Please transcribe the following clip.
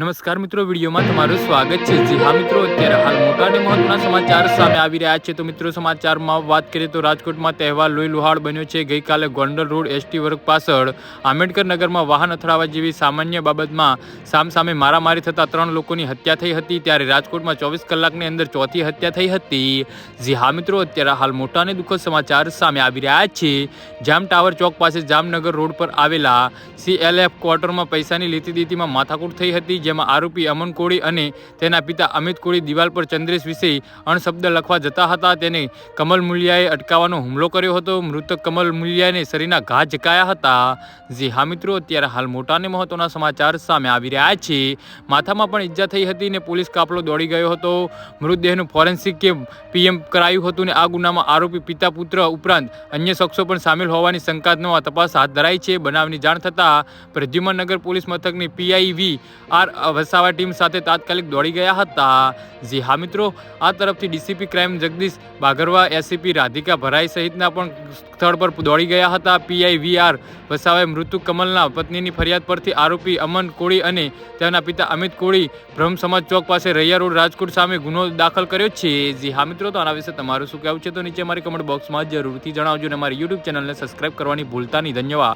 નમસ્કાર મિત્રો, વિડીયોમાં તમારું સ્વાગત છે। જી હા મિત્રો, અત્યારે હાલ મોટા અને મહત્વના સમાચાર સામે આવી રહ્યા છે। તો મિત્રો, સમાચારમાં વાત કરીએ તો રાજકોટમાં તહેવાર લોહી લુહાણ બન્યો છે। ગઈકાલે ગોંડલ રોડ એસટી વર્ગ પાછળ આંબેડકર નગરમાં વાહન અથડાવા જેવી સામાન્ય બાબતમાં સામસામે મારામારી થતાં 3 લોકોની હત્યા થઈ હતી। ત્યારે રાજકોટમાં 24 કલાકની અંદર ચોથી હત્યા થઈ હતી। જી હા મિત્રો, અત્યારે હાલ મોટા અને દુઃખદ સમાચાર સામે આવી રહ્યા છે। જામ ટાવર ચોક પાસે જામનગર રોડ પર આવેલા CLF ક્વાર્ટરમાં પૈસાની લેતી દેતીમાં માથાકૂટ થઈ હતી, જેમાં આરોપી અમન કોળી અને તેના પિતા અમિત કોળી દિવાલ પર ચંદ્રેશ વિશે અણશબ્દ લખવા જતા હતા। તેને કમલ મુલિયાએ અટકાવવાનો હુમલો કર્યો હતો। મૃતક કમલ મુલિયાને શરીરના ઘા ઝકાયા હતા। જી હા મિત્રો, અત્યારે હાલ મોટા અને મહત્વના સમાચાર સામે આવી રહ્યા છે। માથામાં પણ ઈજા થઈ હતી ને પોલીસ કાફલો દોડી ગયો હતો। મૃતદેહનું ફોરેન્સિક PM કરાયું હતું ને આ ગુનામાં આરોપી પિતા પુત્ર ઉપરાંત અન્ય શખ્સો પણ સામેલ હોવાની શંકાસ્પદ તપાસ હાથ ધરાઈ છે। બનાવની જાણ થતાં પ્રદ્યુમન નગર પોલીસ મથકની PIVR વસાવા ટીમ સાથે તાત્કાલિક દોડી ગયા હતા। જી હા મિત્રો, આ તરફથી DCP crime Jagdish Bagharwa, SCP Radhika Bharai સહિતના પણ સ્થળ પર દોડી ગયા હતા। PIVR વસાવાએ મૃત્યુ કમલના પત્નીની ફરિયાદ પરથી આરોપી અમન કોળી અને તેના પિતા અમિત કોળી બ્રહ્મ સમાજ ચોક પાસે રૈયા રોડ રાજકોટ સામે ગુનો દાખલ કર્યો છે। જી હા મિત્રો, તો આના વિશે તમારું શું કહેવું છે તો નીચે મારી કમેન્ટ બોક્સમાં જરૂરથી જણાવજો અને મારી YouTube ચેનલને સબસ્ક્રાઇબ કરવાની ભૂલતા નહીં। ધન્યવાદ।